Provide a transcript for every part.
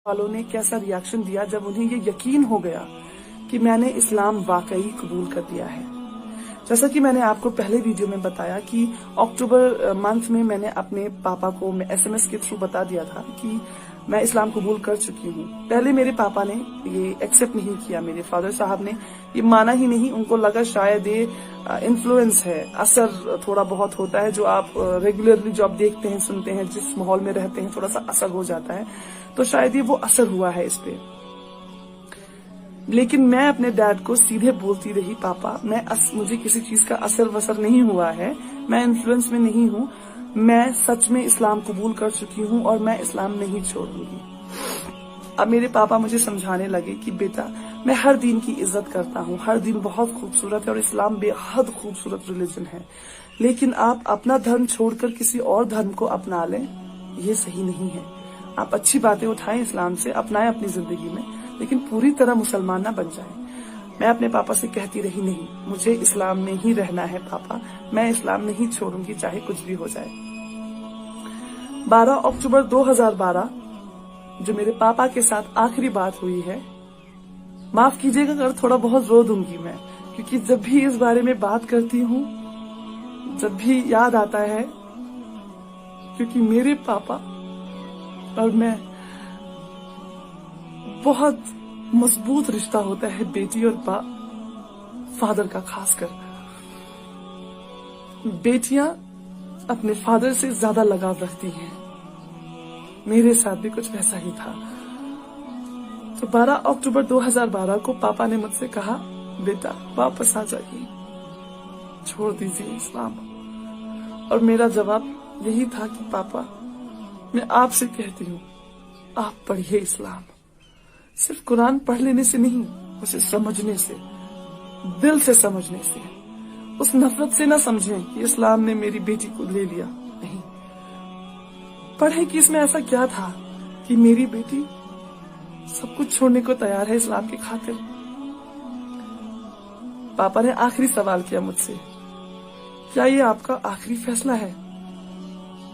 वालों ने कैसा रिएक्शन दिया जब उन्हें ये यकीन हो गया कि मैंने इस्लाम वाकई कबूल कर लिया है। जैसा कि मैंने आपको पहले वीडियो में बताया कि अक्टूबर मंथ में मैंने अपने पापा को SMS के थ्रू बता दिया था कि मैं इस्लाम कबूल कर चुकी हूँ। पहले मेरे पापा ने ये एक्सेप्ट नहीं किया, मेरे फादर साहब ने ये माना ही नहीं। उनको लगा शायद ये इन्फ्लुएंस है, असर थोड़ा बहुत होता है, जो आप रेगुलरली जो आप देखते हैं सुनते हैं, जिस माहौल में रहते हैं थोड़ा सा असर हो जाता है, तो शायद ये वो असर हुआ है इस पे। लेकिन मैं अपने डैड को सीधे बोलती रही, पापा मुझे किसी चीज का असर वसर नहीं हुआ है, मैं इन्फ्लुएंस में नहीं हूँ, मैं सच में इस्लाम कबूल कर चुकी हूँ और मैं इस्लाम नहीं छोड़ूंगी। अब मेरे पापा मुझे समझाने लगे कि बेटा मैं हर दिन की इज्जत करता हूँ, हर दिन बहुत खूबसूरत है और इस्लाम बेहद खूबसूरत रिलीजन है, लेकिन आप अपना धर्म छोड़कर किसी और धर्म को अपना लें, ये सही नहीं है। आप अच्छी बातें उठाएं इस्लाम से, अपनाएं अपनी जिंदगी में, लेकिन पूरी तरह मुसलमान ना बन जाएं। मैं अपने पापा से कहती रही, नहीं मुझे इस्लाम में ही रहना है पापा, मैं इस्लाम नहीं छोड़ूंगी चाहे कुछ भी हो जाए। 12 अक्टूबर 2012 जो मेरे पापा के साथ आखिरी बात हुई है, माफ कीजिएगा अगर थोड़ा बहुत रो दूंगी मैं, क्योंकि जब भी इस बारे में बात करती हूँ, जब भी याद आता है, क्योंकि मेरे पापा और मैं बहुत मजबूत रिश्ता होता है बेटी और फादर का। खासकर बेटियां अपने फादर से ज्यादा लगाव रखती हैं, मेरे साथ भी कुछ वैसा ही था। तो 12 अक्टूबर 2012 को पापा ने मुझसे कहा, बेटा वापस आ जाइए, छोड़ दीजिए इस्लाम। और मेरा जवाब यही था कि पापा मैं आपसे कहती हूँ, आप पढ़िए इस्लाम। सिर्फ कुरान पढ़ लेने से नहीं, उसे समझने से, दिल से समझने से, उस नफरत से ना समझें कि इस्लाम ने मेरी बेटी को ले लिया, नहीं। पढ़े कि इसमें ऐसा क्या था कि मेरी बेटी सब कुछ छोड़ने को तैयार है इस्लाम की खातिर। पापा ने आखिरी सवाल किया मुझसे, क्या ये आपका आखिरी फैसला है?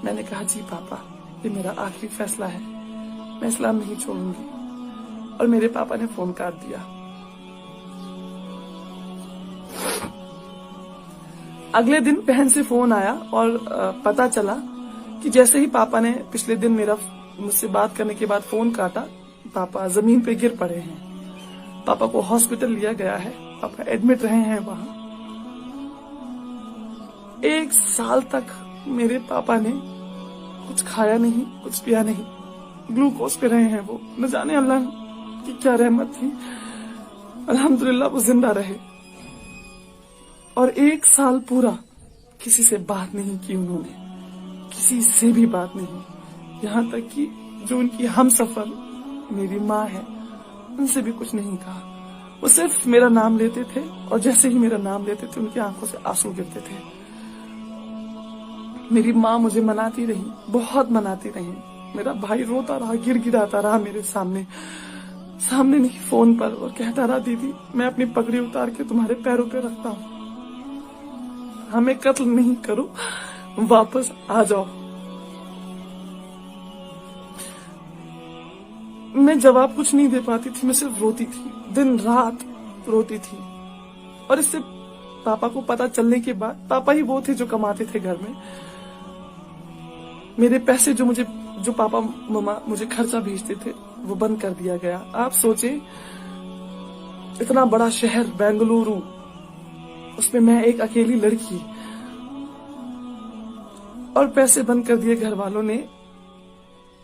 मैंने कहा, जी पापा ये मेरा आखिरी फैसला है, मैं इस्लाम नहीं छोड़ूंगी। और मेरे पापा ने फोन काट दिया। अगले दिन बहन से फोन आया और पता चला कि जैसे ही पापा ने पिछले दिन मुझसे बात करने के बाद फोन काटा, पापा जमीन पे गिर पड़े हैं। पापा को हॉस्पिटल लिया गया है, पापा एडमिट रहे हैं वहां। 1 साल तक मेरे पापा ने कुछ खाया नहीं, कुछ पिया नहीं, ग्लूकोज पे रहे हैं वो। न जाने अल्लाह की क्या रहमत थी, अल्हम्दुलिल्लाह वो जिंदा रहे। और 1 साल पूरा किसी से बात नहीं की उन्होंने, किसी से भी बात नहीं। यहाँ तक कि जो उनकी हमसफर मेरी माँ है, उनसे भी कुछ नहीं कहा। वो सिर्फ मेरा नाम लेते थे और जैसे ही मेरा नाम लेते थे उनकी आंखों से आंसू गिरते थे। मेरी माँ मुझे मनाती रही, बहुत मनाती रही। मेरा भाई रोता रहा, गिड़गिड़ाता रहा मेरे सामने नहीं, फोन पर, और कहता रहा, दीदी मैं अपनी पगड़ी उतार के तुम्हारे पैरों पे रखता हूँ, हमें कत्ल नहीं करो, वापस आ जाओ। मैं जवाब कुछ नहीं दे पाती थी, मैं सिर्फ रोती थी, दिन रात रोती थी। और इससे पापा को पता चलने के बाद, पापा ही वो थे जो कमाते थे घर में, मेरे पैसे जो पापा मम्मा मुझे खर्चा भेजते थे वो बंद कर दिया गया। आप सोचे, इतना बड़ा शहर बेंगलुरु, उसमें मैं एक अकेली लड़की, और पैसे बंद कर दिए घर वालों ने।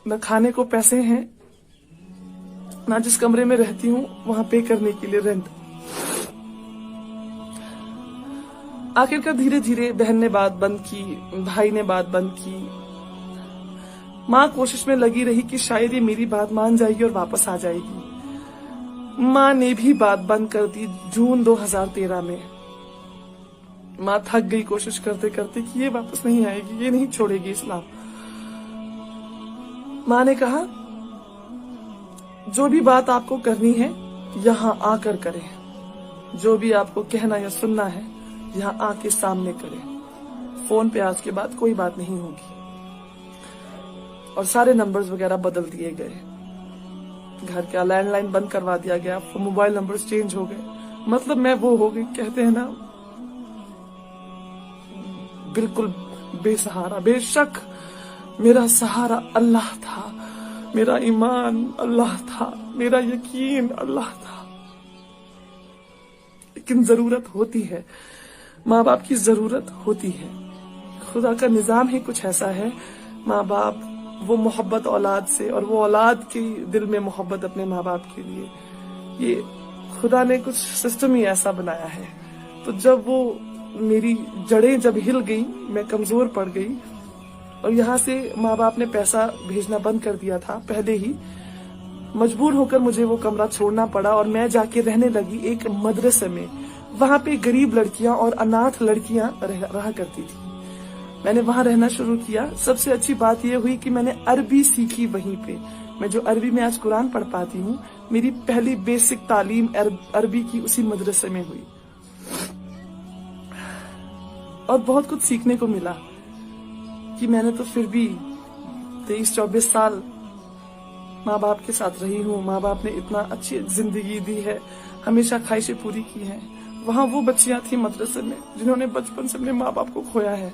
न खाने को पैसे हैं, ना जिस कमरे में रहती हूँ वहां पे करने के लिए रेंट। आखिरकार धीरे धीरे बहन ने बात बंद की, भाई ने बात बंद की, माँ कोशिश में लगी रही कि शायद ये मेरी बात मान जाएगी और वापस आ जाएगी। माँ ने भी बात बंद कर दी जून 2013 में। माँ थक गई कोशिश करते करते कि ये वापस नहीं आएगी, ये नहीं छोड़ेगी इस्लाम। माँ ने कहा, जो भी बात आपको करनी है यहाँ आकर करें, जो भी आपको कहना या सुनना है यहाँ आके सामने करें, फोन पे आज के बाद कोई बात नहीं होगी। और सारे नंबर्स वगैरह बदल दिए गए। घर का लैंडलाइन बंद करवा दिया गया, मोबाइल नंबर्स चेंज हो गए। मतलब मैं वो हो गई, कहते हैं ना, बिल्कुल बेसहारा। बेशक मेरा सहारा अल्लाह था, मेरा ईमान अल्लाह था, मेरा यकीन अल्लाह था। लेकिन जरूरत होती है, माँ बाप की जरूरत होती है। खुदा का निजाम ही कुछ ऐसा है, माँ बाप वो मोहब्बत औलाद से, और वो औलाद के दिल में मोहब्बत अपने माँ बाप के लिए, ये खुदा ने कुछ सिस्टम ही ऐसा बनाया है। तो जब वो मेरी जड़ें जब हिल गई, मैं कमजोर पड़ गई, और यहाँ से माँ बाप ने पैसा भेजना बंद कर दिया था पहले ही, मजबूर होकर मुझे वो कमरा छोड़ना पड़ा और मैं जाके रहने लगी एक मदरसे में। वहां पे गरीब लड़कियां और अनाथ लड़कियां रहा करती थी। मैंने वहां रहना शुरू किया। सबसे अच्छी बात यह हुई कि मैंने अरबी सीखी वहीं पे। मैं जो अरबी में आज कुरान पढ़ पाती हूँ, मेरी पहली बेसिक तालीम अरबी की उसी मदरसे में हुई, और बहुत कुछ सीखने को मिला कि मैंने तो फिर भी 23-24 साल माँ बाप के साथ रही हूँ। माँ बाप ने इतना अच्छी जिंदगी दी है, हमेशा ख्वाहिशें पूरी की हैं। वहां वो बच्चियां थी मदरसे में जिन्होंने बचपन से अपने माँ बाप को खोया है।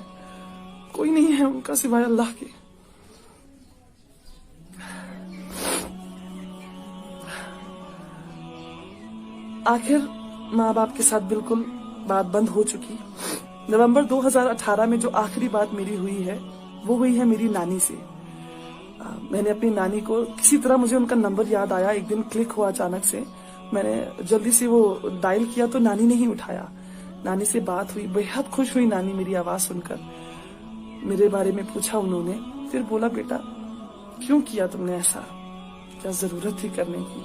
कोई नहीं है उनका सिवाय अल्लाह के। आखिर माँ बाप के साथ बिल्कुल बात बंद हो चुकी। नवंबर 2018 में जो आखिरी बात मेरी हुई है, वो हुई है मेरी नानी से। मैंने अपनी नानी को किसी तरह, मुझे उनका नंबर याद आया, एक दिन क्लिक हुआ अचानक से। मैंने जल्दी से वो डायल किया तो नानी ने ही उठाया। नानी से बात हुई, बेहद खुश हुई नानी मेरी आवाज सुनकर। मेरे बारे में पूछा उन्होंने, फिर बोला, बेटा क्यों किया तुमने ऐसा, क्या जरूरत थी करने की?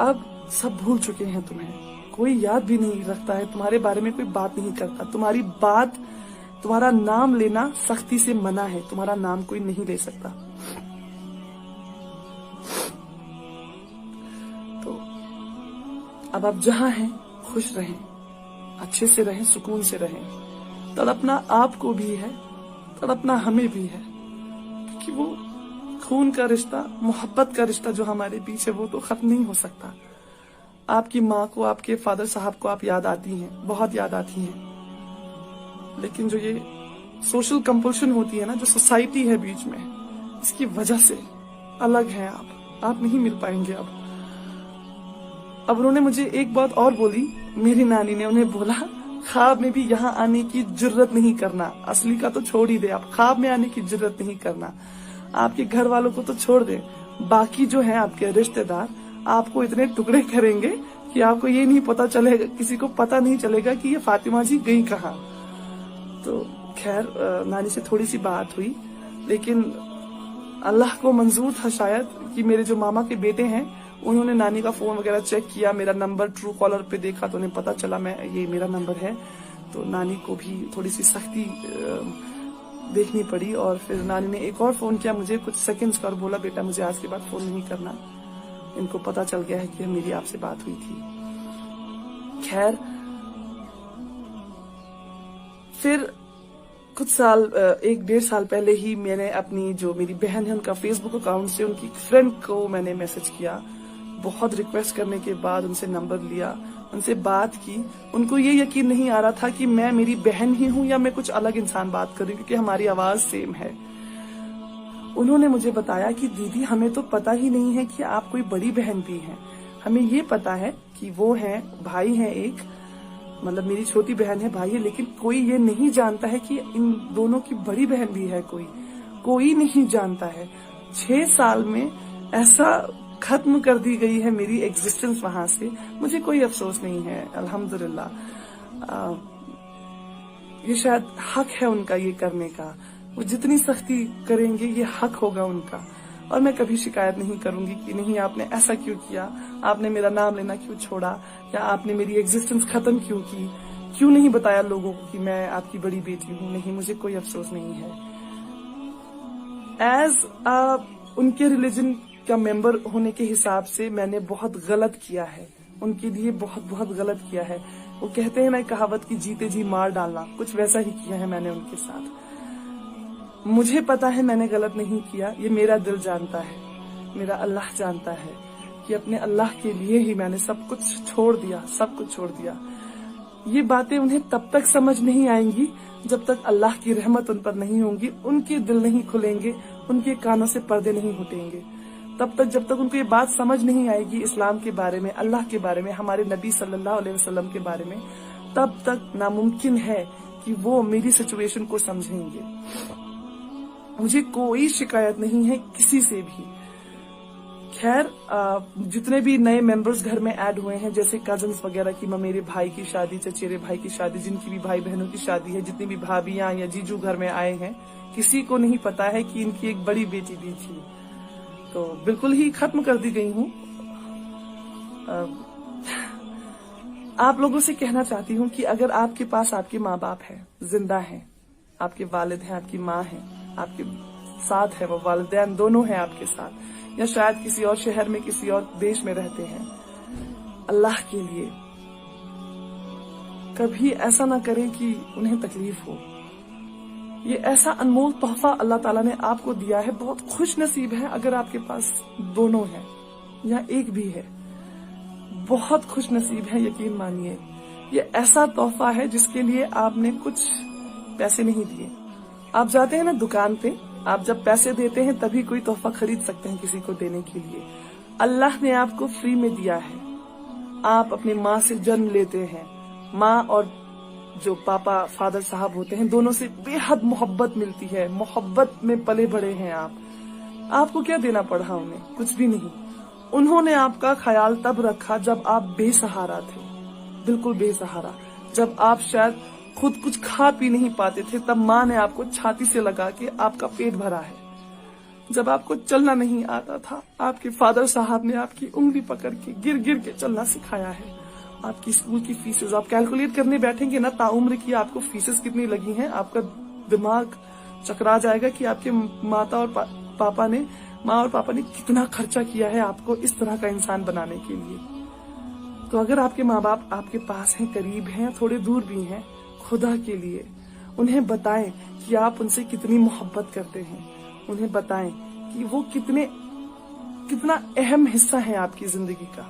अब सब भूल चुके हैं तुम्हें, कोई याद भी नहीं रखता है, तुम्हारे बारे में कोई बात नहीं करता। तुम्हारा नाम लेना सख्ती से मना है, तुम्हारा नाम कोई नहीं ले सकता। तो अब आप जहां हैं खुश रहें, अच्छे से रहें, सुकून से रहें। तड़पना आपको भी है, तड़पना हमें भी है, क्योंकि वो खून का रिश्ता, मोहब्बत का रिश्ता जो हमारे बीच है, वो तो खत्म नहीं हो सकता। आपकी माँ को, आपके फादर साहब को आप याद आती हैं, बहुत याद आती हैं, लेकिन जो ये सोशल कंपल्शन होती है ना, जो सोसाइटी है बीच में, इसकी वजह से अलग हैं आप नहीं मिल पाएंगे अब उन्होंने मुझे एक बात और बोली, मेरी नानी ने उन्हें बोला, ख्वाब में भी यहाँ आने की जुर्रत नहीं करना। असली का तो छोड़ ही दे, आप ख्वाब में आने की जुर्रत नहीं करना। आपके घर वालों को तो छोड़ दे, बाकी जो है आपके रिश्तेदार आपको इतने टुकड़े करेंगे कि आपको ये नहीं पता चलेगा, किसी को पता नहीं चलेगा कि ये फातिमा जी गई कहाँ। तो खैर नानी से थोड़ी सी बात हुई, लेकिन अल्लाह को मंजूर था शायद कि मेरे जो मामा के बेटे हैं, उन्होंने नानी का फोन वगैरह चेक किया, मेरा नंबर ट्रू कॉलर पे देखा तो उन्हें पता चला ये मेरा नंबर है। तो नानी को भी थोड़ी सी सख्ती देखनी पड़ी, और फिर नानी ने एक और फोन किया मुझे कुछ सेकंड्स का और बोला, बेटा मुझे आज के बाद फोन नहीं करना, इनको पता चल गया है कि मेरी आपसे बात हुई थी। खैर फिर कुछ साल, 1-1.5 साल पहले ही मैंने अपनी जो मेरी बहन है उनका फेसबुक अकाउंट से उनकी फ्रेंड को मैंने मैसेज किया। बहुत रिक्वेस्ट करने के बाद उनसे नंबर लिया, उनसे बात की। उनको ये यकीन नहीं आ रहा था कि मैं मेरी बहन ही हूँ या मैं कुछ अलग इंसान बात कर रही हूँ, क्योंकि हमारी आवाज सेम है। उन्होंने मुझे बताया कि दीदी हमें तो पता ही नहीं है कि आप कोई बड़ी बहन भी हैं। हमें ये पता है कि वो है भाई है एक, मतलब मेरी छोटी बहन है, भाई है, लेकिन कोई ये नहीं जानता है कि इन दोनों की बड़ी बहन भी है। कोई नहीं जानता है। 6 साल में ऐसा खत्म कर दी गई है मेरी एग्जिस्टेंस वहां से। मुझे कोई अफसोस नहीं है, अल्हम्दुलिल्लाह। ये शायद हक है उनका ये करने का। वो जितनी सख्ती करेंगे ये हक होगा उनका, और मैं कभी शिकायत नहीं करूंगी कि नहीं आपने ऐसा क्यों किया, आपने मेरा नाम लेना क्यों छोड़ा, या आपने मेरी एग्जिस्टेंस खत्म क्यों की, क्यों नहीं बताया लोगों को कि मैं आपकी बड़ी बेटी हूँ। नहीं, मुझे कोई अफसोस नहीं है। एज उनके रिलीजन का मेंबर होने के हिसाब से मैंने बहुत गलत किया है, उनके लिए बहुत गलत किया है। वो कहते हैं ना कहावत की, जीते जी मार डालना, कुछ वैसा ही किया है मैंने उनके साथ। मुझे पता है मैंने गलत नहीं किया, ये मेरा दिल जानता है। मेरा अल्लाह जानता है कि अपने अल्लाह के लिए ही मैंने सब कुछ छोड़ दिया, सब कुछ छोड़ दिया। ये बातें उन्हें तब तक समझ नहीं आएंगी जब तक अल्लाह की रहमत उन पर नहीं होगी, उनके दिल नहीं खुलेंगे, उनके कानों से पर्दे नहीं हटेंगे। तब तक जब तक उनको ये बात समझ नहीं आएगी इस्लाम के बारे में, अल्लाह के बारे में, हमारे नबी सल्लल्लाहु अलैहि वसल्लम के बारे में, तब तक नामुमकिन है कि वो मेरी सिचुएशन को समझेंगे। मुझे कोई शिकायत नहीं है किसी से भी। खैर, जितने भी नए मेंबर्स घर में ऐड हुए हैं, जैसे कजन्स वगैरह की, मेरे भाई की शादी, चचेरे भाई की शादी, जिनकी भी भाई बहनों की शादी है, जितनी भी भाभियां या जीजू घर में आए हैं, किसी को नहीं पता है कि इनकी एक बड़ी बेटी भी थी। तो बिल्कुल ही खत्म कर दी गई हूँ। आप लोगों से कहना चाहती हूँ कि अगर आपके पास आपके माँ बाप है, जिंदा हैं, आपके वालिद हैं, आपकी माँ है, आपके साथ है, वो वालिदैन दोनों हैं आपके साथ, या शायद किसी और शहर में, किसी और देश में रहते हैं, अल्लाह के लिए कभी ऐसा ना करें कि उन्हें तकलीफ हो। ये ऐसा अनमोल तोहफा अल्लाह ताला ने आपको दिया है। बहुत खुश नसीब है अगर आपके पास दोनों है या एक भी है, बहुत खुश नसीब है, यकीन मानिए। ये ऐसा तोहफा है जिसके लिए आपने कुछ पैसे नहीं दिए। आप जाते हैं ना दुकान पे, आप जब पैसे देते हैं तभी कोई तोहफा खरीद सकते हैं किसी को देने के लिए। अल्लाह ने आपको फ्री में दिया है। आप अपनी माँ से जन्म लेते हैं, माँ और जो पापा फादर साहब होते हैं, दोनों से बेहद मोहब्बत मिलती है, मोहब्बत में पले बड़े हैं आप। आपको क्या देना पड़ा उन्हें? कुछ भी नहीं। उन्होंने आपका ख्याल तब रखा जब आप बेसहारा थे, बिल्कुल बेसहारा। जब आप शायद खुद कुछ खा पी नहीं पाते थे, तब माँ ने आपको छाती से लगा के आपका पेट भरा है। जब आपको चलना नहीं आता था, आपके फादर साहब ने आपकी उंगली पकड़ के गिर गिर के चलना सिखाया है। आपकी स्कूल की फीसेस आप कैलकुलेट करने बैठेंगे ना, ताउम्र की आपको फीसेस कितनी लगी हैं, आपका दिमाग चकरा जाएगा कि आपके माँ और पापा ने कितना खर्चा किया है आपको इस तरह का इंसान बनाने के लिए। तो अगर आपके माँ बाप आपके पास हैं, करीब हैं, थोड़े दूर भी हैं, खुदा के लिए उन्हें बताएं कि आप उनसे कितनी मोहब्बत करते हैं। उन्हें बताएं कि वो कितना अहम हिस्सा है आपकी जिंदगी का।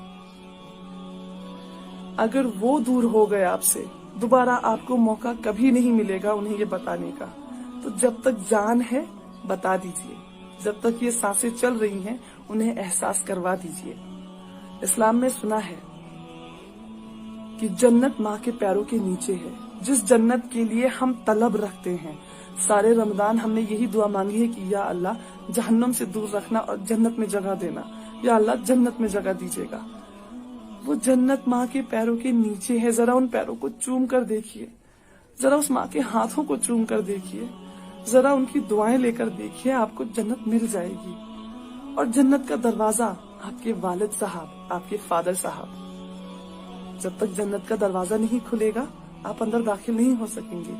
अगर वो दूर हो गए आपसे, दोबारा आपको मौका कभी नहीं मिलेगा उन्हें ये बताने का। तो जब तक जान है बता दीजिए, जब तक ये सांसें चल रही हैं उन्हें एहसास करवा दीजिए। इस्लाम में सुना है कि जन्नत माँ के पैरों के नीचे है, जिस जन्नत के लिए हम तलब रखते हैं। सारे रमजान हमने यही दुआ मांगी है कि या अल्लाह जहन्नम से दूर रखना और जन्नत में जगह देना, या अल्लाह जन्नत में जगह दीजिएगा। वो जन्नत माँ के पैरों के नीचे है। जरा उन पैरों को चूम कर देखिए, जरा उस माँ के हाथों को चूम कर देखिए, जरा उनकी दुआएं लेकर देखिए, आपको जन्नत मिल जाएगी। और जन्नत का दरवाजा आपके वालिद साहब, आपके फादर साहब। जब तक जन्नत का दरवाजा नहीं खुलेगा आप अंदर दाखिल नहीं हो सकेंगे।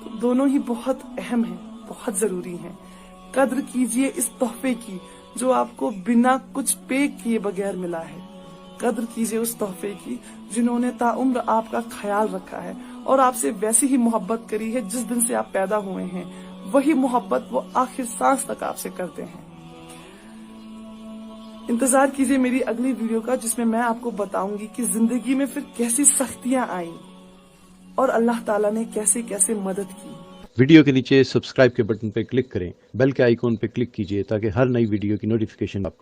तो दोनों ही बहुत अहम है, बहुत जरूरी है। कद्र कीजिए इस तोहफे की जो आपको बिना कुछ पे किए बगैर मिला है। कद्र कीजिए उस तोहफे की जिन्होंने ताउम्र आपका ख्याल रखा है और आपसे वैसी ही मोहब्बत करी है जिस दिन से आप पैदा हुए हैं। वही मोहब्बत वो आखिर सांस तक आपसे करते हैं। इंतजार कीजिए मेरी अगली वीडियो का, जिसमें मैं आपको बताऊंगी कि जिंदगी में फिर कैसी सख्तियां आई और अल्लाह ताला ने कैसे कैसे मदद की। वीडियो के नीचे सब्सक्राइब के बटन पर क्लिक करें, बेल के आइकॉन पर क्लिक कीजिए ताकि हर नई वीडियो की नोटिफिकेशन आपको